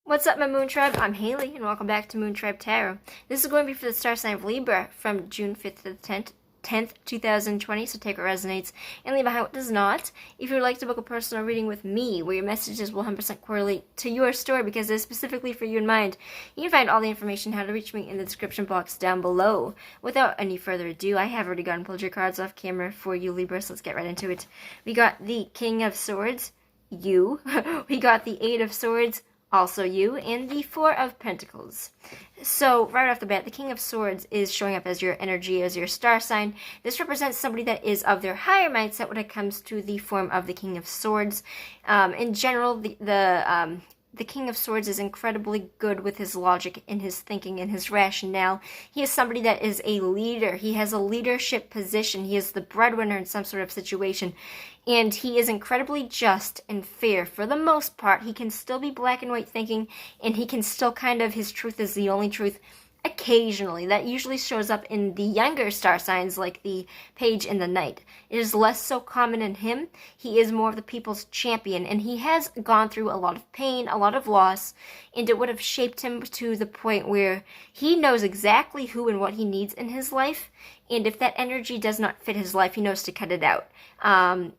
What's up, my Moon Tribe? I'm Haley, and welcome back to Moon Tribe Tarot. This is going to be for the star sign of Libra from June 5th to the 10th, 2020, so take what resonates and leave behind what does not. If you would like to book a personal reading with me, where your messages will 100% correlate to your story because it's specifically for you in mind, you can find all the information how to reach me in the description box down below. Without any further ado, I have already gone and pulled your cards off camera for you, Libra, so let's get right into it. We got the King of Swords, you. We got the Eight of Swords, also you, and the Four of Pentacles. So right off the bat, the King of Swords is showing up as your energy, as your star sign. This represents somebody that is of their higher mindset when it comes to the form of the King of Swords. In general, the King of Swords is incredibly good with his logic and his thinking and his rationale. He is somebody that is a leader. He has a leadership position. He is the breadwinner in some sort of situation. And he is incredibly just and fair. For the most part, he can still be black and white thinking, and he can still his truth is the only truth. Occasionally, that usually shows up in the younger star signs like the Page and the Knight. It is less so common in him. He is more of the people's champion, and he has gone through a lot of pain, a lot of loss, and it would have shaped him to the point where he knows exactly who and what he needs in his life, and if that energy does not fit his life, he knows to cut it out.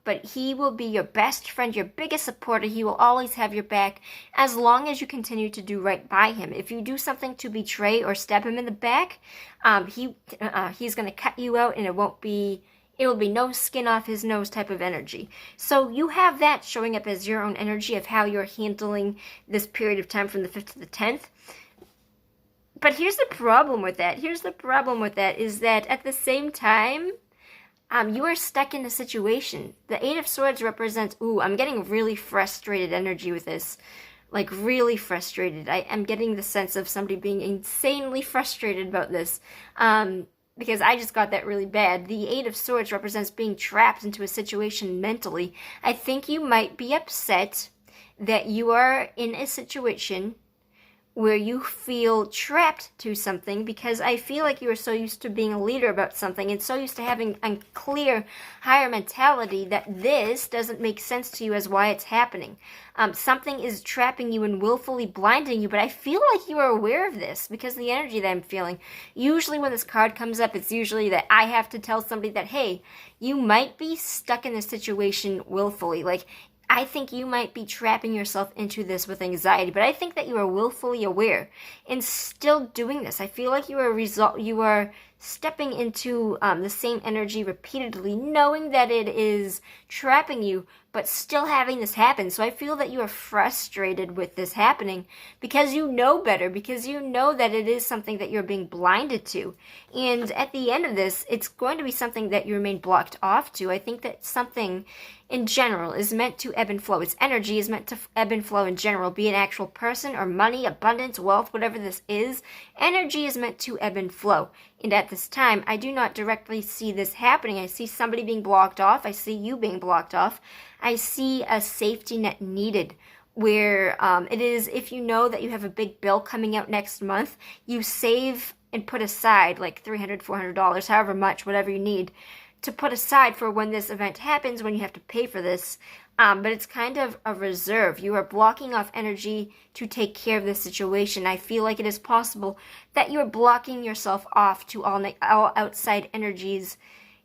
But he will be your best friend, your biggest supporter. He will always have your back as long as you continue to do right by him. If you do something to betray or stab him in the back, he's going to cut you out, and it will be no skin off his nose type of energy. So you have that showing up as your own energy of how you're handling this period of time from the 5th to the 10th. But here's the problem with that. Is that at the same time, you are stuck in a situation. The Eight of Swords represents, I'm getting really frustrated energy with this. Like, really frustrated. I am getting the sense of somebody being insanely frustrated about this. Because I just got that really bad. The Eight of Swords represents being trapped into a situation mentally. I think you might be upset that you are in a situation where you feel trapped to something, because I feel like you are so used to being a leader about something and so used to having a clear, higher mentality that this doesn't make sense to you as why it's happening. Something is trapping you and willfully blinding you, but I feel like you are aware of this because of the energy that I'm feeling. Usually when this card comes up, it's usually that I have to tell somebody that, hey, you might be stuck in this situation willfully. Like, I think you might be trapping yourself into this with anxiety, but I think that you are willfully aware and still doing this. I feel like you are stepping into the same energy repeatedly, knowing that it is trapping you, but still having this happen. So I feel that you are frustrated with this happening because you know better, because you know that it is something that you're being blinded to. And at the end of this, it's going to be something that you remain blocked off to. I think that something in general is meant to ebb and flow. Its energy is meant to ebb and flow in general, be an actual person or money, abundance, wealth, whatever this is. Energy is meant to ebb and flow. And at this time, I do not directly see this happening. I see somebody being blocked off. I see you being blocked off. I see a safety net needed where it is, if you know that you have a big bill coming out next month, you save and put aside like $300, $400, however much, whatever you need, to put aside for when this event happens, when you have to pay for this. But it's kind of a reserve. You are blocking off energy to take care of this situation. I feel like it is possible that you are blocking yourself off to all outside energies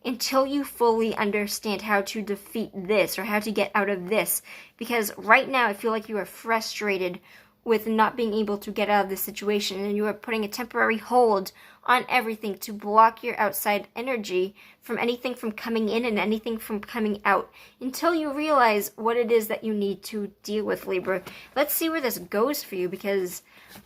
until you fully understand how to defeat this or how to get out of this. Because right now I feel like you are frustrated with not being able to get out of this situation, and you are putting a temporary hold on everything to block your outside energy from anything from coming in and anything from coming out until you realize what it is that you need to deal with, Libra. Let's see where this goes for you, because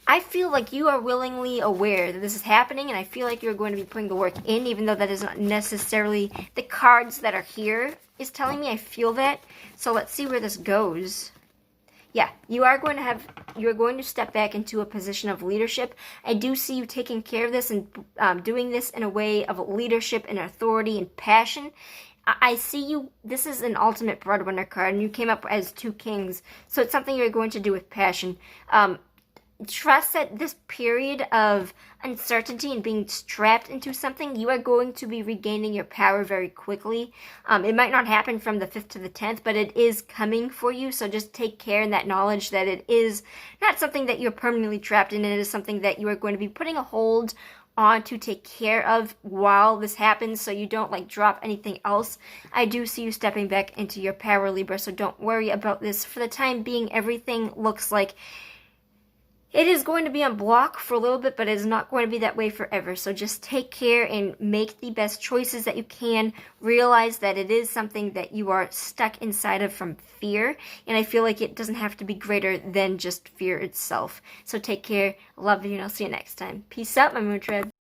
I feel like you are willingly aware that this is happening, and I feel like you're going to be putting the work in, even though that is not necessarily the cards that are here is telling me. I feel that. So let's see where this goes. Yeah, you're going to step back into a position of leadership. I do see you taking care of this and doing this in a way of leadership and authority and passion. I see you, this is an ultimate breadwinner card, and you came up as two kings, so it's something you're going to do with passion. trust that this period of uncertainty and being strapped into something, you are going to be regaining your power very quickly. It might not happen from the 5th to the 10th, but it is coming for you. So just take care in that knowledge that it is not something that you're permanently trapped in. It is something that you are going to be putting a hold on to take care of while this happens, so you don't like drop anything else. I do see you stepping back into your power, Libra, so don't worry about this. For the time being, everything looks like it is going to be on block for a little bit, but it is not going to be that way forever. So just take care and make the best choices that you can. Realize that it is something that you are stuck inside of from fear. And I feel like it doesn't have to be greater than just fear itself. So take care. Love you, and I'll see you next time. Peace out, my Moon Tribe.